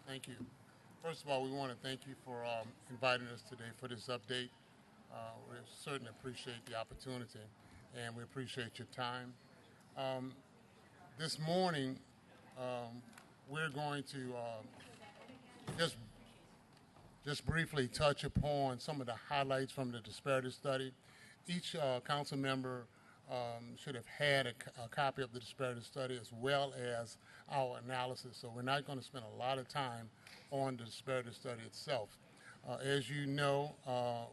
Thank you. First of all, we want to thank you for inviting us today for this update. We certainly appreciate the opportunity, and we appreciate your time. Um, this morning, we're going to just briefly touch upon some of the highlights from the disparity study. Each council member should have had a copy of the disparity study as well as our analysis. So we're not going to spend a lot of time on the disparity study itself. As you know,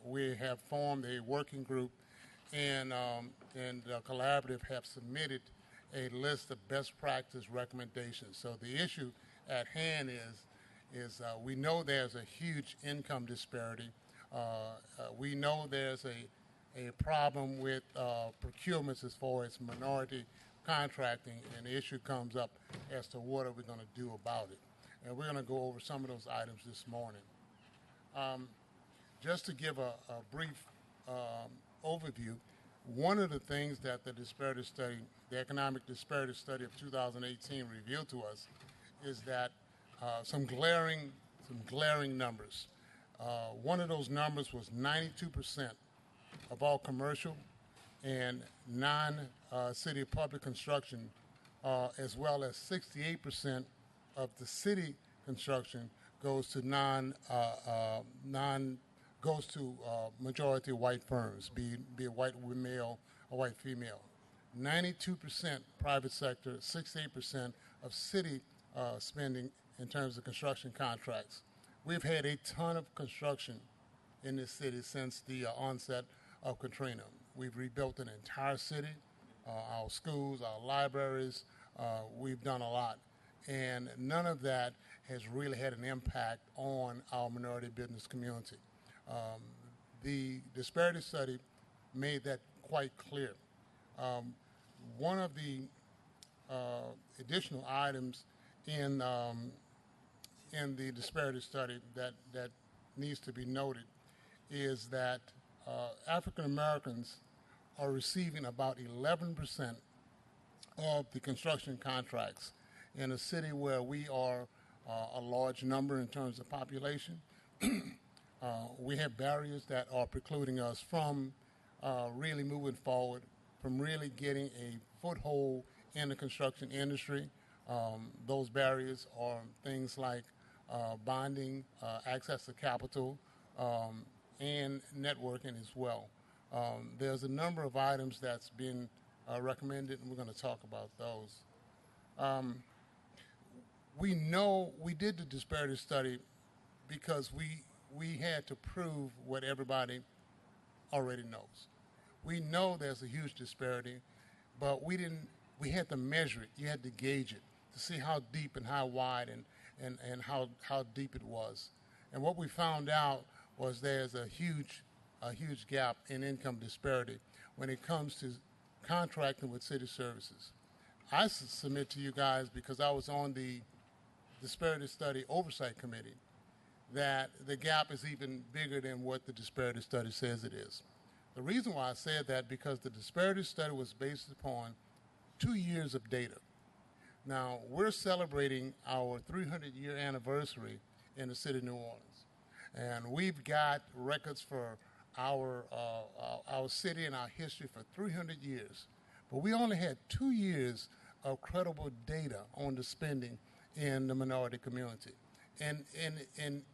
we have formed a working group and the collaborative have submitted a list of best practice recommendations. So the issue at hand is we know there's a huge income disparity. We know there's a problem with procurements as far as minority contracting, and the issue comes up as to what are we going to do about it. And we're going to go over some of those items this morning. Just to give a brief overview, one of the things that the disparity study, the economic disparity study of 2018 revealed to us is that some glaring numbers. One of those numbers was 92% of all commercial and non-city public construction, as well as 68% of the city construction goes to majority white firms, be it white male or white female. 92% private sector, 68% of city spending in terms of construction contracts. We've had a ton of construction in this city since the onset of Katrina. We've rebuilt an entire city, our schools, our libraries. We've done a lot. And none of that has really had an impact on our minority business community. The disparity study made that quite clear. One of the additional items in the disparity study that needs to be noted is that African Americans are receiving about 11% of the construction contracts in a city where we are a large number in terms of population. We have barriers that are precluding us from really moving forward, from really getting a foothold in the construction industry. Those barriers are things like bonding, access to capital, and networking as well. There's a number of items that's been recommended, and we're going to talk about those. We know we did the disparity study because we had to prove what everybody already knows. We know there's a huge disparity, but we had to measure it. You had to gauge it to see how deep and how wide and how deep it was. And what we found out was there's a huge gap in income disparity when it comes to contracting with city services. I submit to you guys, because I was on the Disparity Study Oversight Committee, that the gap is even bigger than what the disparity study says it is. The reason why I said that, because the disparity study was based upon 2 years of data. Now, we're celebrating our 300-year anniversary in the city of New Orleans, and we've got records for our city and our history for 300 years. But we only had 2 years of credible data on the spending in the minority community. And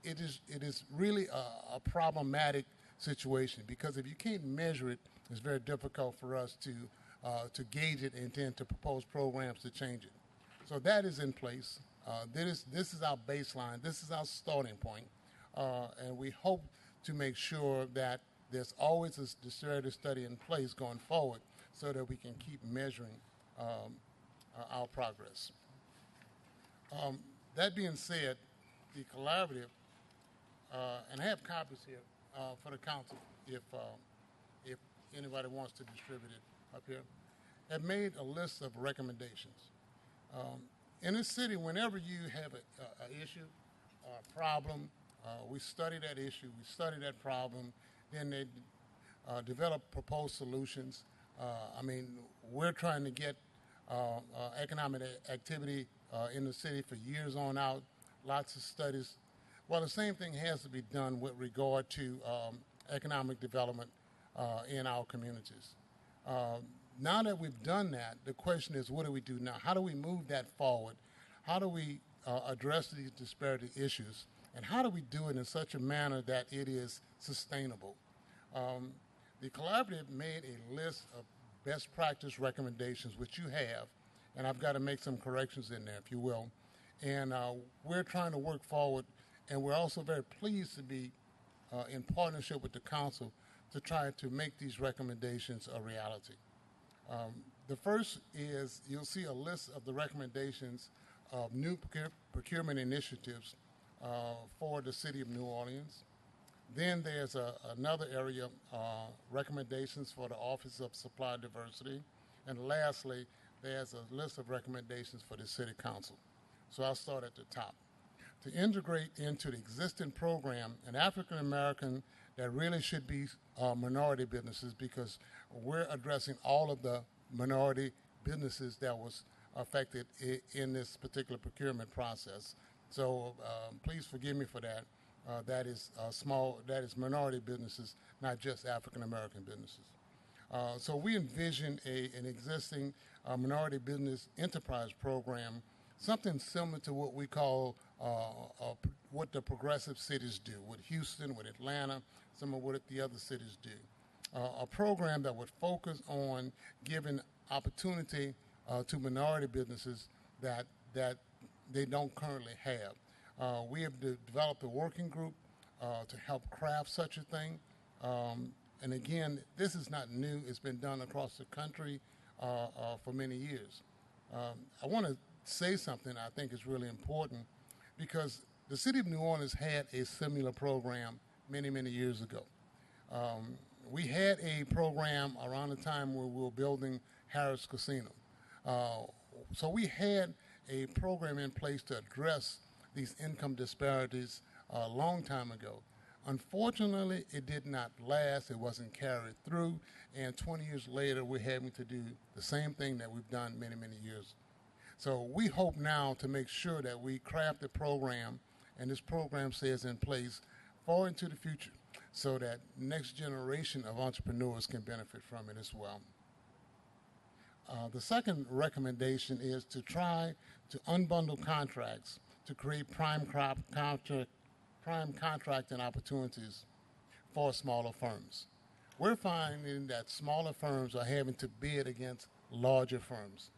it is really a problematic situation, because if you can't measure it, it's very difficult for us to gauge it and then to propose programs to change it. So that is in place. This is our baseline. This is our starting point. And we hope to make sure that there's always a disparity study in place going forward so that we can keep measuring our progress. That being said, the collaborative, and I have copies here for the council if anybody wants to distribute it up here, have made a list of recommendations. In this city, whenever you have an issue or a problem, we study that issue, we study that problem, then they develop proposed solutions. We're trying to get economic activity in the city for years on out. lots of studies. Well, the same thing has to be done with regard to economic development in our communities. Um, Now that we've done that, the question is, what do we do now? How do we move that forward? How do we address these disparity issues? And how do we do it in such a manner that it is sustainable? Um, the collaborative made a list of best practice recommendations, which you have, and I've got to make some corrections in there, if you will. And we're trying to work forward, and we're also very pleased to be in partnership with the council to try to make these recommendations a reality. The first is you'll see a list of the recommendations of new procurement initiatives for the city of New Orleans. Then there's another area, recommendations for the Office of Supply Diversity. And lastly, there's a list of recommendations for the City Council. So I'll start at the top. To integrate into the existing program an African American that really should be minority businesses, because we're addressing all of the minority businesses that was affected in this particular procurement process. So please forgive me for that. That is that is minority businesses, not just African American businesses. So we envision an existing minority business enterprise program, something similar to what we call what the progressive cities do, with Houston, with Atlanta, some of what the other cities do. A program that would focus on giving opportunity to minority businesses that they don't currently have. We have developed a working group to help craft such a thing. And again, this is not new. It's been done across the country for many years. I want to say something I think is really important, because the city of New Orleans had a similar program many, many years ago. We had a program around the time where we were building Harris Casino. So we had a program in place to address these income disparities a long time ago. Unfortunately, it did not last. It wasn't carried through. And 20 years later, we're having to do the same thing that we've done many, many years. So we hope now to make sure that we craft a program, and this program stays in place far into the future, so that next generation of entrepreneurs can benefit from it as well. The second recommendation is to try to unbundle contracts to create prime contracting opportunities for smaller firms. We're finding that smaller firms are having to bid against larger firms.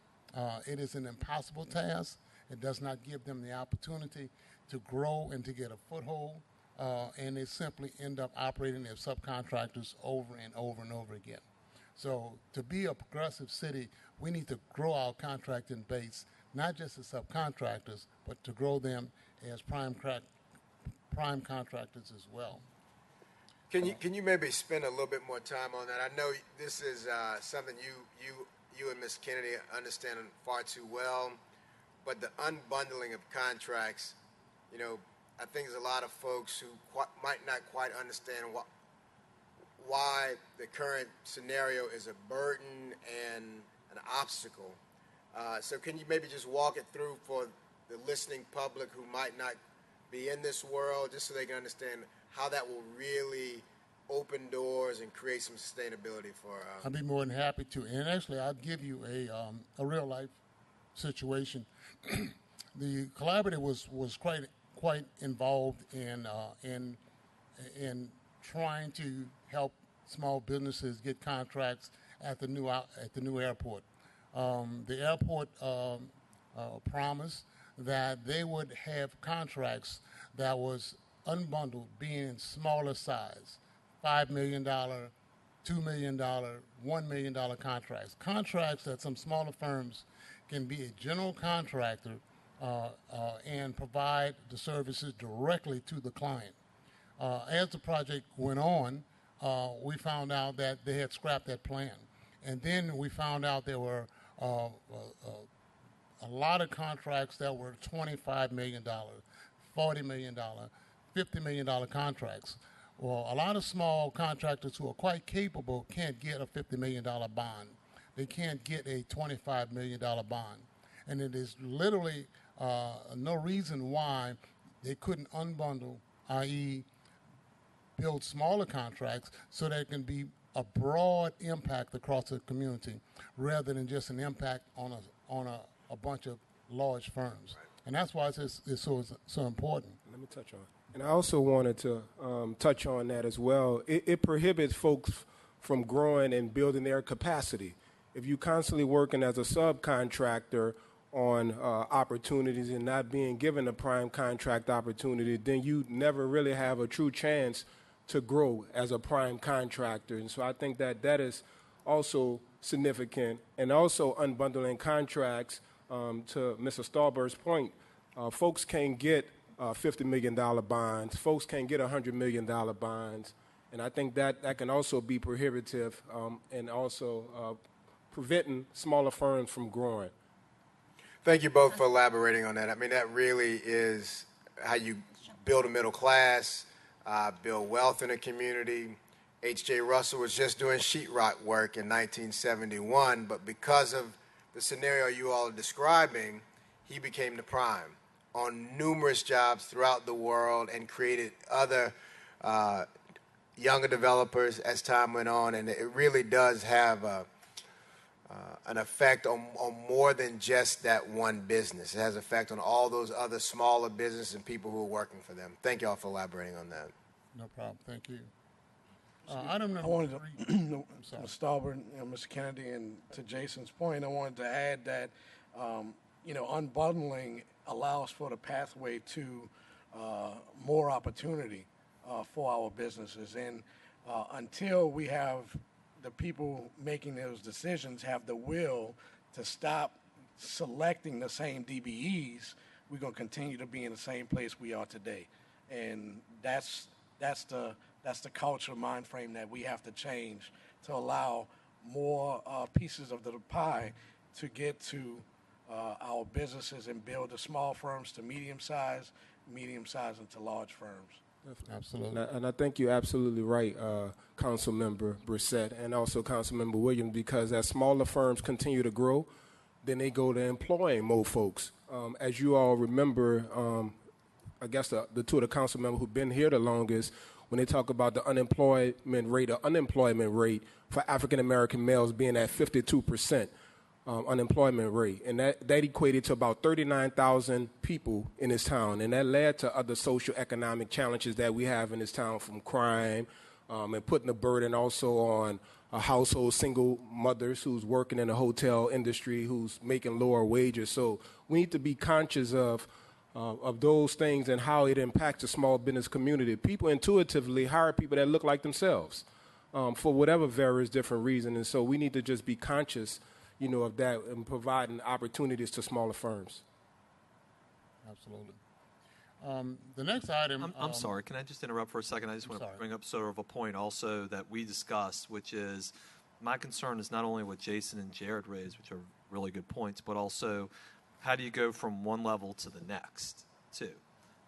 It is an impossible task. It does not give them the opportunity to grow and to get a foothold, and they simply end up operating as subcontractors over and over and over again. So to be a progressive city, we need to grow our contracting base, not just as subcontractors, but to grow them as prime contractors as well. Can you maybe spend a little bit more time on that? I know this is something you and Ms. Kennedy understand far too well, but the unbundling of contracts, you know, I think there's a lot of folks who might not quite understand why the current scenario is a burden and an obstacle. So can you maybe just walk it through for the listening public who might not be in this world, just so they can understand how that will really open doors and create some sustainability for I'd be more than happy to. And actually, I'll give you a real life situation. The collaborative was quite involved in trying to help small businesses get contracts at the new airport. The airport promised that they would have contracts that was unbundled, being in smaller size, $5 million, $2 million, $1 million contracts. Contracts that some smaller firms can be a general contractor and provide the services directly to the client. As the project went on, we found out that they had scrapped that plan. And then we found out there were a lot of contracts that were $25 million, $40 million, $50 million contracts. Well, a lot of small contractors who are quite capable can't get a $50 million bond. They can't get a $25 million bond. And it is literally no reason why they couldn't unbundle, i.e., build smaller contracts so that it can be a broad impact across the community rather than just an impact on a bunch of large firms. And that's why it's so important. Let me touch on it. And I also wanted to touch on that as well. It prohibits folks from growing and building their capacity. If you're constantly working as a subcontractor on opportunities and not being given a prime contract opportunity, then you never really have a true chance to grow as a prime contractor. And so I think that that is also significant. And also unbundling contracts, to Mr. Stallberg's point, folks can get $50 million bonds. Folks can get $100 million bonds. And I think that can also be prohibitive and also preventing smaller firms from growing. Thank you both for elaborating on that. I mean, that really is how you build a middle class, build wealth in a community. H.J. Russell was just doing sheetrock work in 1971, but because of the scenario you all are describing, he became the prime on numerous jobs throughout the world and created other younger developers as time went on. And it really does have an effect on more than just that one business. It has effect on all those other smaller businesses and people who are working for them. Thank you all for elaborating on that. No problem. Thank you. Item number I wanted three. to, Mr. Stallburn, Mr. Kennedy, and to Jason's point, I wanted to add that, unbundling allows for the pathway to more opportunity for our businesses. And until we have the people making those decisions have the will to stop selecting the same DBEs, we're going to continue to be in the same place we are today. And that's the culture mind frame that we have to change to allow more pieces of the pie to get to our businesses and build the small firms to medium size into large firms. Absolutely. And I think you're absolutely right, Councilmember Brissett, and also Councilmember Williams, because as smaller firms continue to grow, then they go to employing more folks. As you all remember, I guess the two of the council members who've been here the longest, when they talk about the unemployment rate for African-American males being at 52%. Unemployment rate, and that equated to about 39,000 people in this town, and that led to other social economic challenges that we have in this town, from crime and putting the burden also on household single mothers who's working in the hotel industry, who's making lower wages. So we need to be conscious of those things and how it impacts the small business community. People intuitively hire people that look like themselves for whatever various different reasons, and so we need to just be conscious of that and providing opportunities to smaller firms. Absolutely. The next item. I'm sorry. Can I just interrupt for a second? I just want to bring up sort of a point also that we discussed, which is my concern is not only what Jason and Jared raised, which are really good points, but also how do you go from one level to the next, too?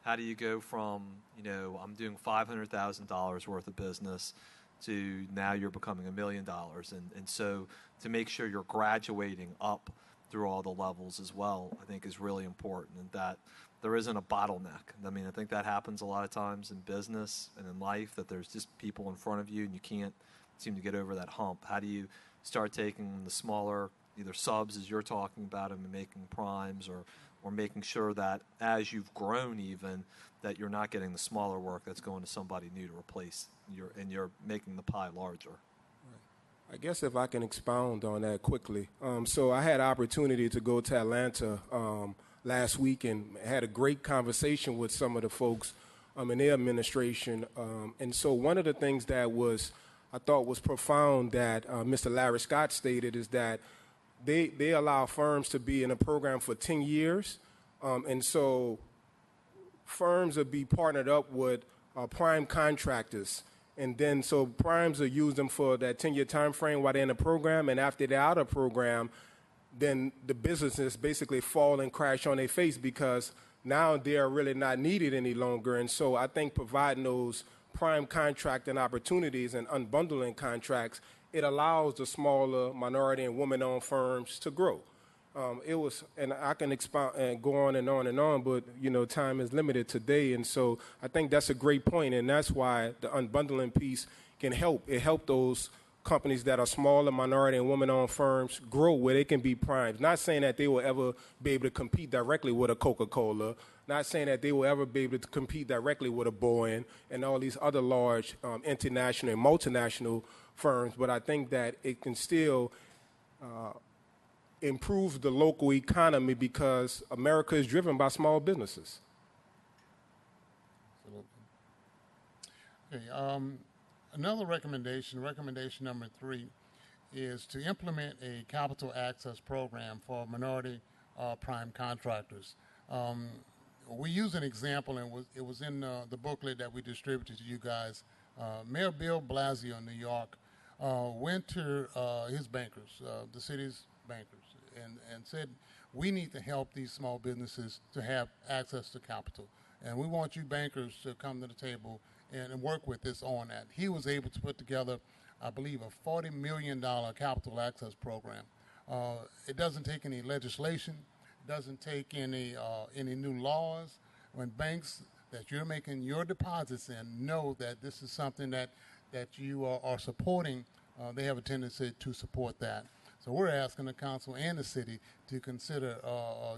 How do you go from, I'm doing $500,000 worth of business to now you're becoming $1 million. And so to make sure you're graduating up through all the levels as well, I think is really important, and that there isn't a bottleneck. I mean, I think that happens a lot of times in business and in life, that there's just people in front of you and you can't seem to get over that hump. How do you start taking the smaller, either subs as you're talking about them, and making primes, or making sure that as you've grown even, that you're not getting the smaller work that's going to somebody new to replace and you're making the pie larger. I guess if I can expound on that quickly. So I had opportunity to go to Atlanta last week and had a great conversation with some of the folks in their administration. And so one of the things that I thought was profound that Mr. Larry Scott stated is that they allow firms to be in a program for 10 years. And so firms will be partnered up with prime contractors. And then so primes will use them for that 10-year time frame while they're in the program. And after they're out of the program, then the businesses basically fall and crash on their face because now they are really not needed any longer. And so I think providing those prime contracting opportunities and unbundling contracts, it allows the smaller minority and women-owned firms to grow. It was, and I can expound and go on and on and on, but time is limited today, and so I think that's a great point, and that's why the unbundling piece can help. It helped those companies that are smaller, minority, and women-owned firms grow where they can be primes. Not saying that they will ever be able to compete directly with a Coca-Cola. Not saying that they will ever be able to compete directly with a Boeing and all these other large international and multinational firms, but I think that it can still improve the local economy because America is driven by small businesses. Absolutely. Okay, another recommendation number 3, is to implement a capital access program for minority prime contractors. We use an example, and it was in the booklet that we distributed to you guys. Mayor Bill Blasio in New York went to his bankers, the city's bankers, and said, we need to help these small businesses to have access to capital. And we want you bankers to come to the table and work with us on that. He was able to put together, I believe, a $40 million capital access program. It doesn't take any legislation, doesn't take any new laws. When banks that you're making your deposits in know that this is something that you are supporting, they have a tendency to support that. So we're asking the council and the city to consider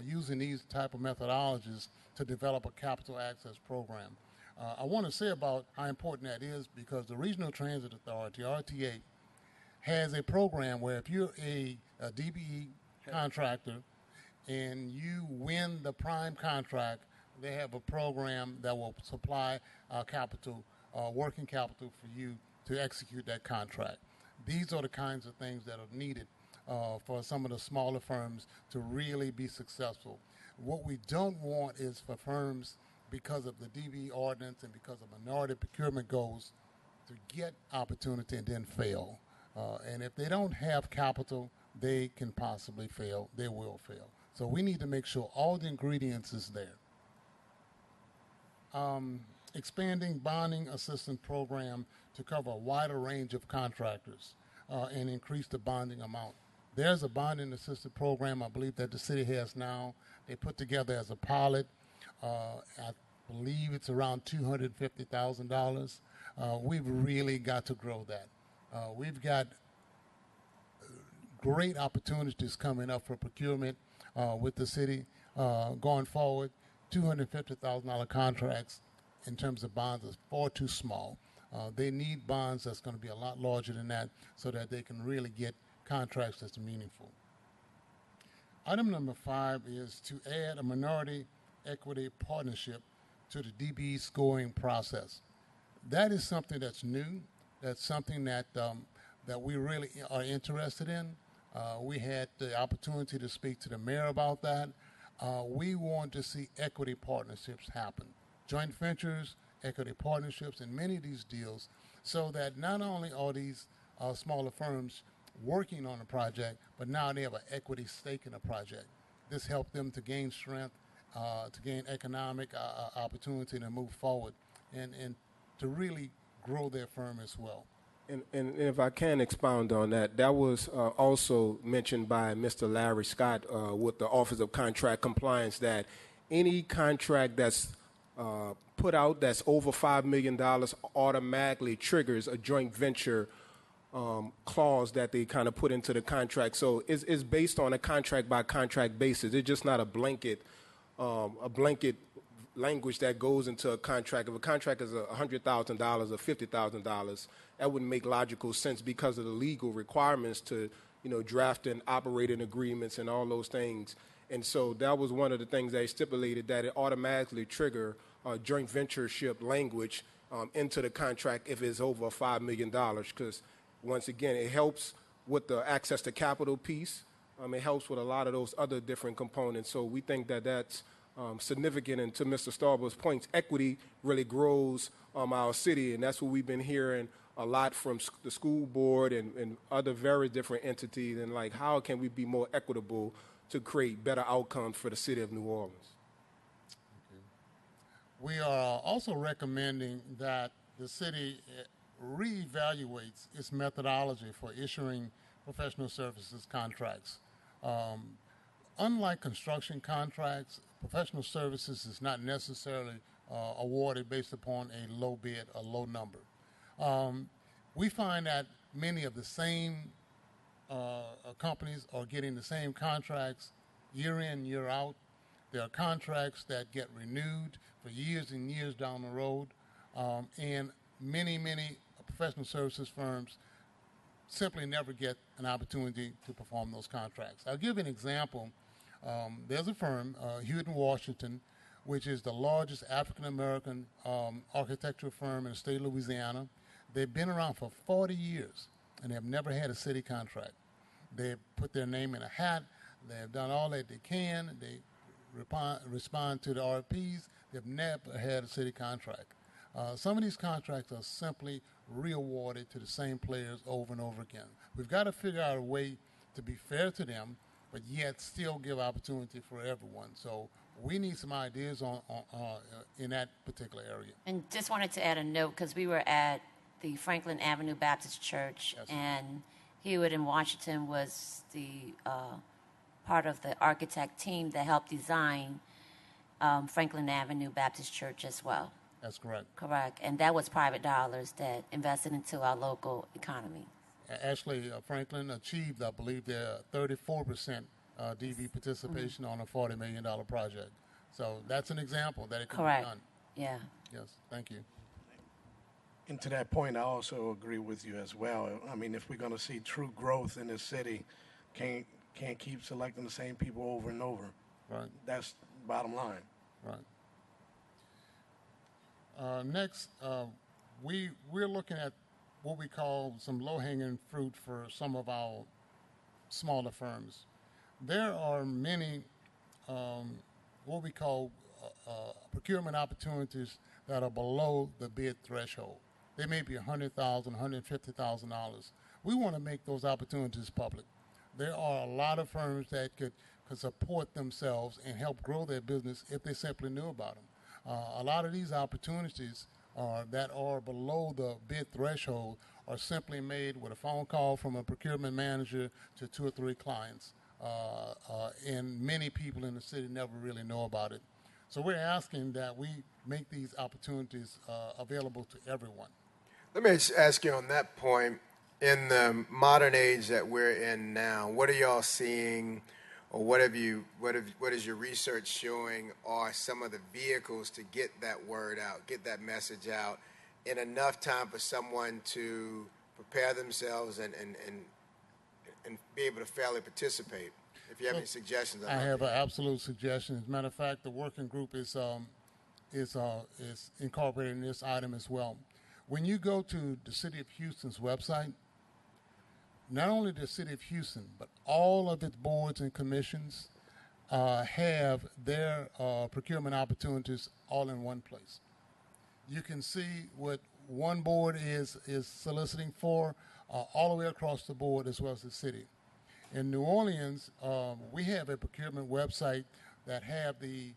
using these type of methodologies to develop a capital access program. I want to say about how important that is because the Regional Transit Authority, RTA, has a program where if you're a DBE contractor and you win the prime contract, they have a program that will supply capital, working capital for you to execute that contract. These are the kinds of things that are needed for some of the smaller firms to really be successful. What we don't want is for firms, because of the DB ordinance and because of minority procurement goals, to get opportunity and then fail. And if they don't have capital, they can possibly fail. They will fail. So we need to make sure all the ingredients is there. Expanding bonding assistance program to cover a wider range of contractors and increase the bonding amount. There's a bonding assistance program I believe that the city has now. They put together as a pilot. I believe it's around $250,000. We've really got to grow that. We've got great opportunities coming up for procurement with the city going forward. $250,000 contracts in terms of bonds is far too small. They need bonds that's going to be a lot larger than that so that they can really get contracts that's meaningful. Item number 5 is to add a minority equity partnership to the DB scoring process. That is something that's new. That's something that we really are interested in. We had the opportunity to speak to the mayor about that. We want to see equity partnerships happen. Joint ventures, equity partnerships, and many of these deals so that not only are these smaller firms working on a project, but now they have an equity stake in a project. This helped them to gain strength, to gain economic opportunity to move forward and to really grow their firm as well. And if I can expound on that, that was also mentioned by Mr. Larry Scott with the Office of Contract Compliance, that any contract that's put out that's over $5 million automatically triggers a joint venture clause that they kind of put into the contract. So it's based on a contract by contract basis. It's just not a blanket language that goes into a contract. If a contract is $100,000 or $50,000, that wouldn't make logical sense because of the legal requirements to, drafting operating agreements and all those things. And so that was one of the things they stipulated, that it automatically trigger joint ventureship language into the contract if it's over $5 million. Because once again, it helps with the access to capital piece. It helps with a lot of those other different components. So we think that that's significant. And to Mr. Starbaugh's points, equity really grows our city, and that's what we've been hearing a lot from the school board and other very different entities. And like, how can we be more equitable to create better outcomes for the city of New Orleans? We are also recommending that the city reevaluates its methodology for issuing professional services contracts. unlike construction contracts, professional services is not necessarily awarded based upon a low bid, a low number. We find that many of the same companies are getting the same contracts year in, year out. There are contracts that get renewed for years and years down the road, and many professional services firms simply never get an opportunity to perform those contracts. I'll give you an example. There's a firm, Hewitt & Washington, which is the largest African-American architectural firm in the state of Louisiana. They've been around for 40 years, and they've never had a city contract. They've put their name in a hat. They've done all that they can. They respond to the RFPs. They've never had a city contract. Some of these contracts are simply re-awarded to the same players over and over again. We've got to figure out a way to be fair to them, but yet still give opportunity for everyone. So we need some ideas in that particular area. And just wanted to add a note, because we were at the Franklin Avenue Baptist Church, Yes. and Hewitt in Washington was the part of the architect team that helped design Franklin Avenue Baptist Church as well. That's correct. Correct. And that was private dollars that invested into our local economy. Actually, Franklin achieved, I believe, their 34% DV participation on a $40 million project. So that's an example that it can Correct. be done. Yeah. Yes, thank you. And to that point, I also agree with you as well. I mean, if we're going to see true growth in this city, can't keep selecting the same people over and over. Right, That's bottom line. right. Next, we're looking at what we call some low-hanging fruit for some of our smaller firms. There are many what we call procurement opportunities that are below the bid threshold. They may be $100,000, $150,000. We want to make those opportunities public. There are a lot of firms that could support themselves and help grow their business if they simply knew about them. A lot of these opportunities that are below the bid threshold are simply made with a phone call from a procurement manager to 2 or 3 clients. And many people in the city never really know about it. So we're asking that we make these opportunities available to everyone. Let me just ask you on that point, in the modern age that we're in now, what are y'all seeing, or what is your research showing are some of the vehicles to get that word out, get that message out in enough time for someone to prepare themselves and be able to fairly participate? If you have any suggestions, I have an absolute suggestion. As a matter of fact, the working group is incorporating this item as well. When you go to the City of Houston's website, not only the City of Houston, but all of its boards and commissions have their procurement opportunities all in one place. You can see what one board is soliciting for all the way across the board, as well as the city. In New Orleans, we have a procurement website that have the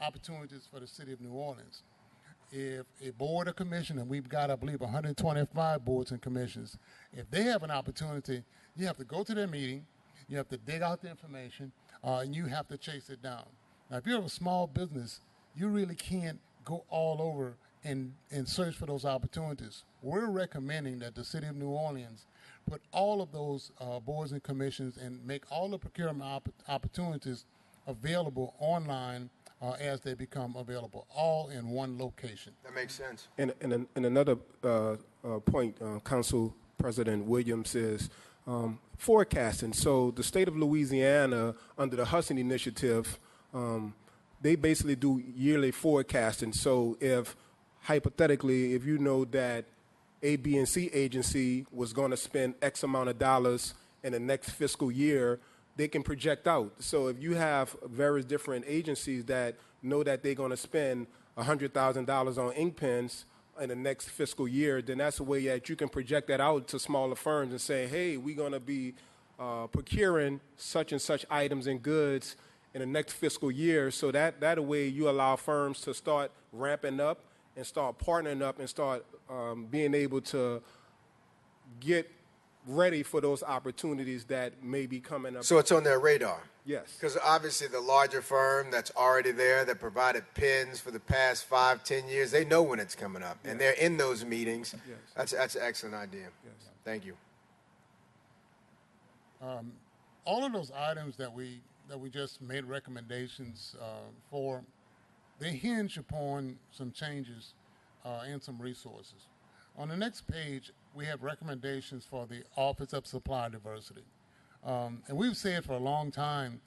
opportunities for the City of New Orleans. If a board or commission, and we've got, I believe, 125 boards and commissions, if they have an opportunity, you have to go to their meeting, you have to dig out the information, and you have to chase it down. Now, if you're a small business, you really can't go all over and search for those opportunities. We're recommending that the City of New Orleans put all of those boards and commissions and make all the procurement opportunities available online as they become available, all in one location. That makes sense. And another point, Council President Williams is forecasting. So the state of Louisiana, under the Hudson Initiative, they basically do yearly forecasting. So if, hypothetically, if you know that A, B, and C agency was going to spend X amount of dollars in the next fiscal year, they can project out. So if you have various different agencies that know that they're going to spend $100,000 on ink pens in the next fiscal year, then that's a way that you can project that out to smaller firms and say, hey, we're going to be procuring such and such items and goods in the next fiscal year. So that way you allow firms to start ramping up and start partnering up and start being able to get ready for those opportunities that may be coming up. So it's on their radar. Yes. Because obviously the larger firm that's already there, that provided pins for the past 5, 10 years, they know when it's coming up, and they're in those meetings. Yes. That's an excellent idea. Yes. Thank you. All of those items that we just made recommendations for, they hinge upon some changes and some resources. On the next page, we have recommendations for the Office of Supply Diversity. And we've said for a long time,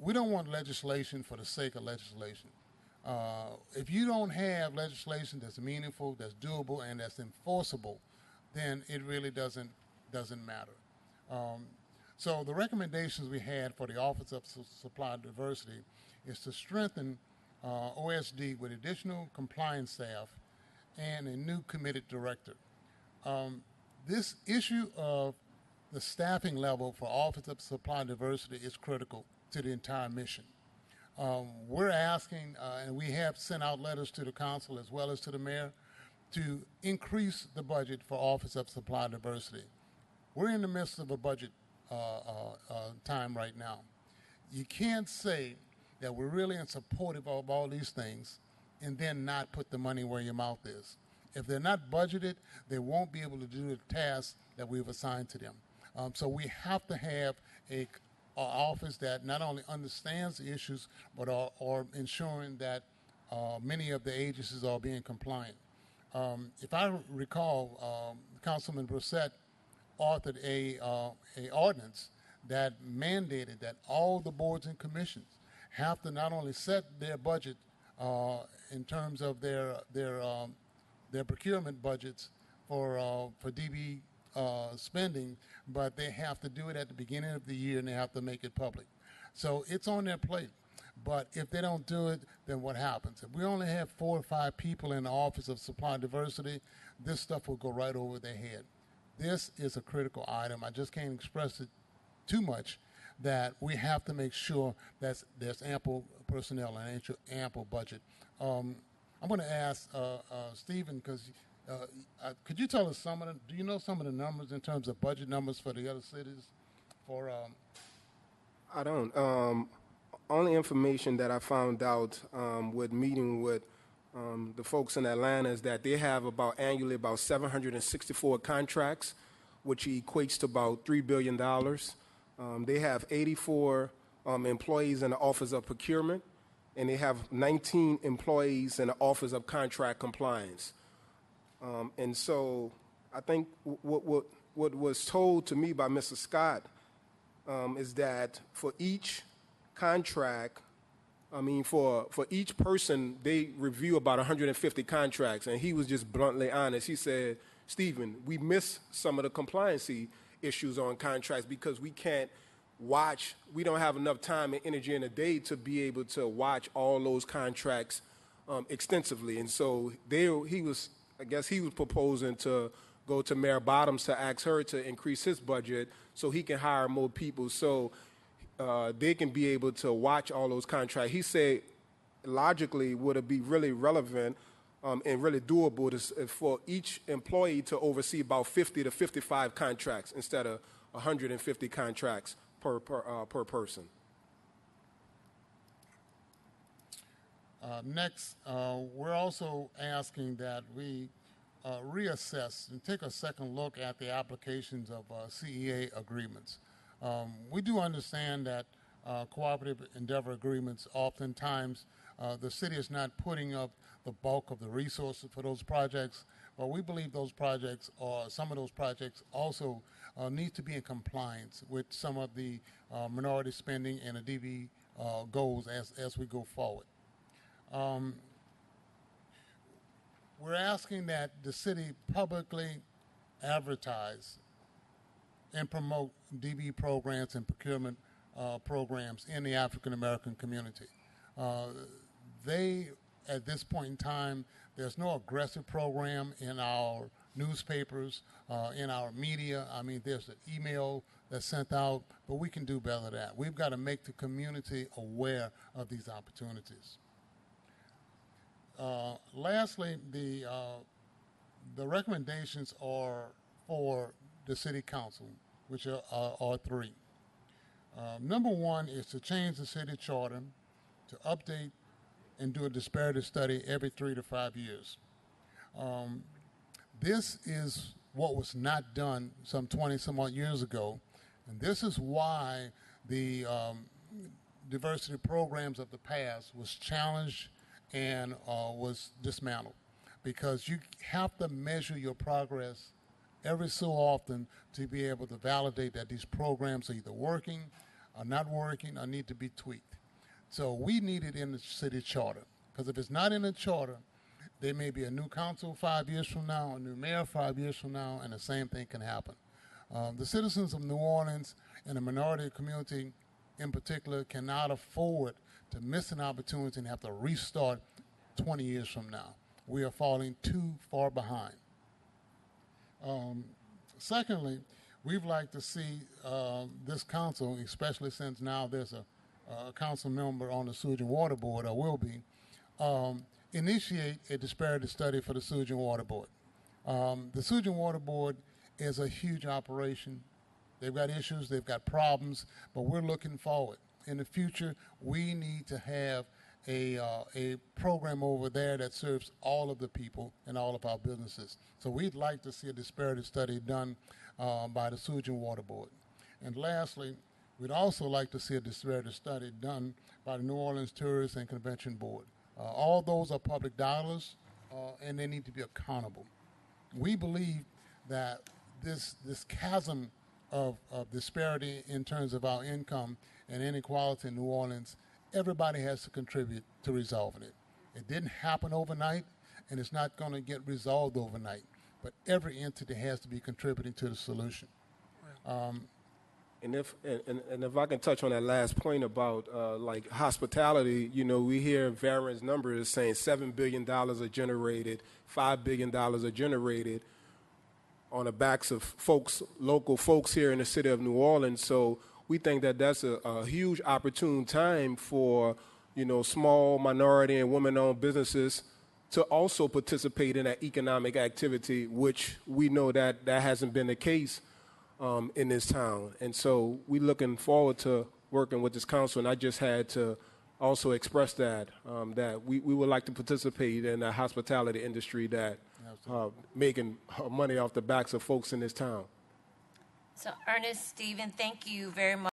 we don't want legislation for the sake of legislation. If you don't have legislation that's meaningful, that's doable, and that's enforceable, then it really doesn't matter. So the recommendations we had for the Office of Supply Diversity is to strengthen OSD with additional compliance staff and a new committed director. This issue of the staffing level for Office of Supply Diversity is critical to the entire mission. We're asking, and we have sent out letters to the council as well as to the mayor, to increase the budget for Office of Supply Diversity. We're in the midst of a budget time right now. You can't say that we're really in supportive of all these things and then not put the money where your mouth is. If they're not budgeted, they won't be able to do the tasks that we've assigned to them. So we have to have a office that not only understands the issues, but are ensuring that many of the agencies are being compliant. If I recall, Councilman Brissett authored a ordinance that mandated that all the boards and commissions have to not only set their budget in terms of their procurement budgets for DB spending, but they have to do it at the beginning of the year and they have to make it public. So it's on their plate. But if they don't do it, then what happens? If we only have 4 or 5 people in the Office of Supply Diversity, this stuff will go right over their head. This is a critical item. I just can't express it too much, that we have to make sure that there's ample personnel and ample budget. I'm going to ask Stephen, because could you tell us do you know some of the numbers in terms of budget numbers for the other cities? I don't. Only information that I found out with meeting with the folks in Atlanta is that they have annually about 764 contracts, which equates to about $3 billion. They have 84 employees in the Office of Procurement, and they have 19 employees in the Office of Contract Compliance. And so I think what was told to me by Mr. Scott is that for each contract, for each person, they review about 150 contracts, and he was just bluntly honest. He said, Stephen, we miss some of the compliancy issues on contracts because we don't have enough time and energy in a day to be able to watch all those contracts extensively. And so he was proposing to go to Mayor Bottoms to ask her to increase his budget so he can hire more people so they can be able to watch all those contracts. He said, logically, would it be really relevant and really doable for each employee to oversee about 50 to 55 contracts instead of 150 contracts per person. Next, we're also asking that we reassess and take a second look at the applications of CEA agreements. We do understand that cooperative endeavor agreements, oftentimes the city is not putting up the bulk of the resources for those projects, but we believe those projects, or some of those projects, also need to be in compliance with some of the minority spending and the DB goals as we go forward. We're asking that the city publicly advertise and promote DB programs and procurement programs in the African American community. At this point in time, there's no aggressive program in our newspapers, in our media. I mean, there's an email that's sent out, but we can do better than that. We've got to make the community aware of these opportunities. Lastly, the recommendations are for the city council, which are three. Number one is to change the city charter to update and do a disparity study every 3 to 5 years. This is what was not done some 20 some odd years ago, and this is why the diversity programs of the past was challenged and was dismantled, because you have to measure your progress every so often to be able to validate that these programs are either working or not working or need to be tweaked. So we need it in the city charter, because if it's not in the charter, there may be a new council 5 years from now, a new mayor 5 years from now, and the same thing can happen. The citizens of New Orleans and the minority community in particular cannot afford to miss an opportunity and have to restart 20 years from now. We are falling too far behind. Secondly, we'd like to see this council, especially since now there's a council member on the Sewage and Water Board, or will be, initiate a disparity study for the Sewage and Water Board. The Sewage and Water Board is a huge operation. They've got issues, they've got problems, but we're looking forward. In the future, we need to have a program over there that serves all of the people and all of our businesses. So we'd like to see a disparity study done by the Sewage and Water Board. And lastly, we'd also like to see a disparity study done by the New Orleans Tourist and Convention Board. All those are public dollars, and they need to be accountable. We believe that this chasm of disparity in terms of our income and inequality in New Orleans, everybody has to contribute to resolving it. It didn't happen overnight, and it's not going to get resolved overnight. But every entity has to be contributing to the solution. And if I can touch on that last point about like hospitality, you know, we hear various numbers saying $7 billion are generated, $5 billion are generated on the backs of folks, local folks here in the city of New Orleans. So we think that that's a huge opportune time for, you know, small minority and women-owned businesses to also participate in that economic activity, which we know that hasn't been the case in this town. And so we're looking forward to working with this council, and I just had to also express that, that we would like to participate in the hospitality industry that making money off the backs of folks in this town. So Ernest, Stephen, thank you very much.